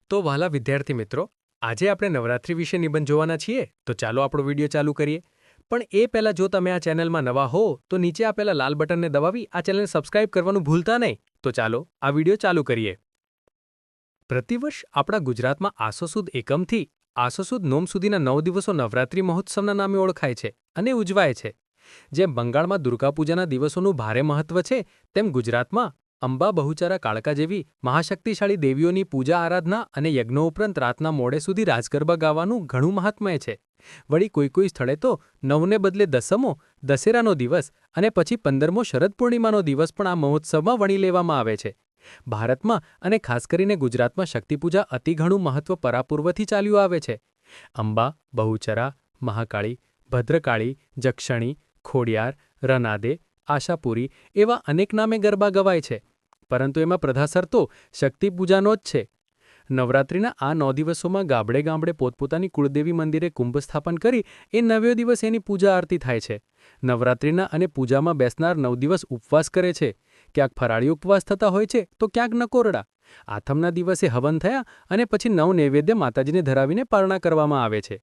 તો વહાલા વિદ્યાર્થી મિત્રો, આજે આપણે નવરાત્રિ વિશે નિબંધ જોવાના છીએ, તો ચાલો આપણો વિડીયો ચાલુ કરીએ. પણ એ પહેલાં જો તમે આ ચેનલમાં નવા હો તો નીચે આપેલા લાલ બટનને દબાવી આ ચેનલને સબસ્ક્રાઇબ કરવાનું ભૂલતા નહીં. તો ચાલો આ વિડીયો ચાલુ કરીએ. પ્રતિવર્ષ આપણા ગુજરાતમાં આસો સુદ એકમથી આસો સુદ નોમ સુધીના 9 દિવસો નવરાત્રિ મહોત્સવના નામે ઓળખાય છે અને ઉજવાય છે. જેમ બંગાળમાં દુર્ગાપૂજાના દિવસોનું ભારે મહત્વ છે, તેમ ગુજરાતમાં અંબા બહુચરા કાળકા જેવી મહાશક્તિશાળી દેવીઓની પૂજા આરાધના અને યજ્ઞો ઉપરાંત રાતના મોડે સુધી રાજગરબા ગાવાનું ઘણું મહાત્મ્ય છે. વળી કોઈ સ્થળે તો 9ને બદલે દસમો દશેરાનો દિવસ અને પછી 15મો શરદ પૂર્ણિમાનો દિવસ પણ આ મહોત્સવમાં વણી લેવામાં આવે છે. ભારતમાં અને ખાસ કરીને ગુજરાતમાં શક્તિપૂજા અતિ ઘણું મહત્વ પરાપૂર્વથી ચાલ્યું આવે છે. અંબા, બહુચરા, મહાકાળી, ભદ્રકાળી, જક્ષણી, ખોડિયાર, રનાદે, આશાપુરી એવા અનેક નામે ગરબા ગવાય છે. પરંતુ એમાં પ્રધાસર તો શક્તિપૂજાનો જ છે. નવરાત્રિના આ 9 દિવસોમાં ગામડે ગામડે પોતપોતાની કુળદેવી મંદિરે કુંભ સ્થાપન કરી એ 9 દિવસ એની પૂજા આરતી થાય છે. નવરાત્રિના અને પૂજામાં બેસનાર 9 દિવસ ઉપવાસ કરે છે. ક્યાંક ફરાળી ઉપવાસ થતા હોય છે તો ક્યાંક નકોરડા. આથમના દિવસે હવન થયા અને પછી 9 નૈવેદ્ય માતાજીને ધરાવીને પારણા કરવામાં આવે છે.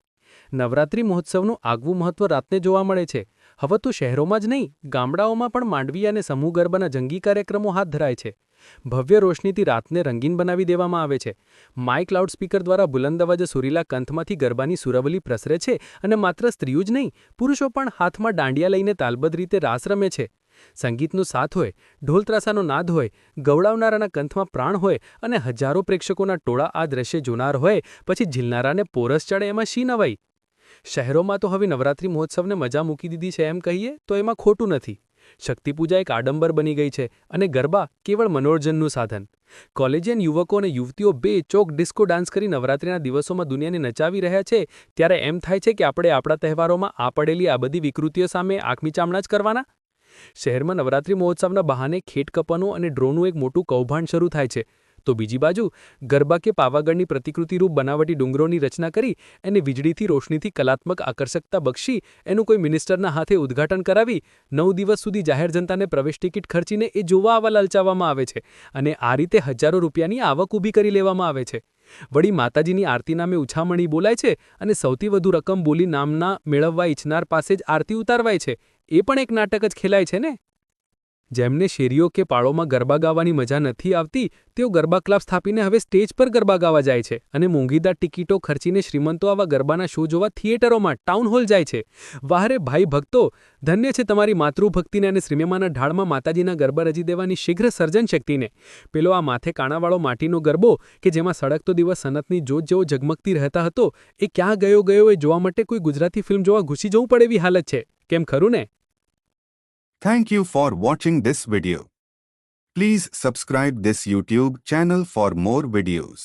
નવરાત્રિ મહોત્સવનું આગવું મહત્વ રાતને જોવા મળે છે. હવે તો શહેરોમાં જ નહીં, ગામડાઓમાં પણ માંડવી અને સમૂહ ગરબાના જંગી કાર્યક્રમો હાથ ધરાય છે. ભવ્ય રોશનીથી રાતને રંગીન બનાવી દેવામાં આવે છે. માઇક લાઉડસ્પીકર દ્વારા બુલંદ અવાજે સુરીલા કંઠમાંથી ગરબાની સુરાવલી પ્રસરે છે અને માત્ર સ્ત્રીઓ જ નહીં, પુરુષો પણ હાથમાં દાંડિયા લઈને તાલબદ્ધ રીતે રાસ રમે છે. સંગીતનો સાથ હોય, ઢોલત્રાસાનો નાદ હોય, ગવડાવનારાના કંઠમાં પ્રાણ હોય અને હજારો પ્રેક્ષકોના ટોળા આ દ્રશ્ય જોનાર હોય, પછી ઝીલનારાને પોરસ ચડે એમાં શી નવાઈ? શહેરોમાં તો હવે નવરાત્રિ મહોત્સવને મજા મૂકી દીધી છે એમ કહીએ તો એમાં ખોટું નથી. શક્તિપૂજા એક આડંબર બની ગઈ છે અને ગરબા કેવળ મનોરંજનનું સાધન. કોલેજિયન યુવકો અને યુવતીઓ ચોક ડિસ્કો ડાન્સ કરી નવરાત્રિના દિવસોમાં દુનિયાને નચાવી રહ્યા છે, ત્યારે એમ થાય છે કે આપણે આપણા તહેવારોમાં આ પડેલી આ બધી વિકૃતિઓ સામે આંખ મીચામણા જ કરવાના? શહેરમાં નવરાત્રિ મહોત્સવના બહાને ખેટ કપવાનું અને ડ્રોનું એક મોટું કૌભાંડ શરૂ થાય છે. તો બીજી બાજુ ગરબા કે પાવાગઢની પ્રતિકૃતિરૂપ બનાવટી ડુંગરોની રચના કરી એને વીજળીથી રોશનીથી કલાત્મક આકર્ષકતા બક્ષી એનું કોઈ મિનિસ્ટરના હાથે ઉદ્ઘાટન કરાવી 9 દિવસ સુધી જાહેર જનતાને પ્રવેશ ટિકિટ ખર્ચીને એ જોવા આવવા લલચાવવામાં આવે છે અને આ રીતે હજારો રૂપિયાની આવક ઊભી કરી લેવામાં આવે છે. વળી માતાજીની આરતી નામે ઉછામણી બોલાય છે અને સૌથી વધુ રકમ બોલી નામના મેળવવા ઈચ્છનાર પાસે જ આરતી ઉતારવાય છે. એ પણ એક નાટક જ ખેલાય છે ને? જેમને શેરીઓ કે પાળોમાં ગરબા ગાવાની મજા નથી આવતી, તેઓ ગરબા ક્લબ સ્થાપીને હવે સ્ટેજ પર ગરબા ગાવા જાય છે અને મોંઘીદાર ટિકિટો ખર્ચીને શ્રીમંતો આવા ગરબાના શો જોવા થિયેટરોમાં, ટાઉન હોલ જાય છે. વાહરે ભાઈ ભક્તો, ધન્ય છે તમારી માતૃભક્તિને અને શ્રીમેમાના ઢાળમાં માતાજીના ગરબા રજી દેવાની શીઘ્ર સર્જન શક્તિને. પેલો આ માથે કાણાવાળો માટીનો ગરબો કે જેમાં સળગતો દિવસ સનતની જોત જેવો ઝગમગતી રહેતા હતો, એ ક્યાં ગયો એ જોવા માટે કોઈ ગુજરાતી ફિલ્મ જોવા ઘૂસી જવું પડે એવી હાલત છે. કેમ ખરું ને? Thank you for watching this video. Please subscribe this YouTube channel for more videos.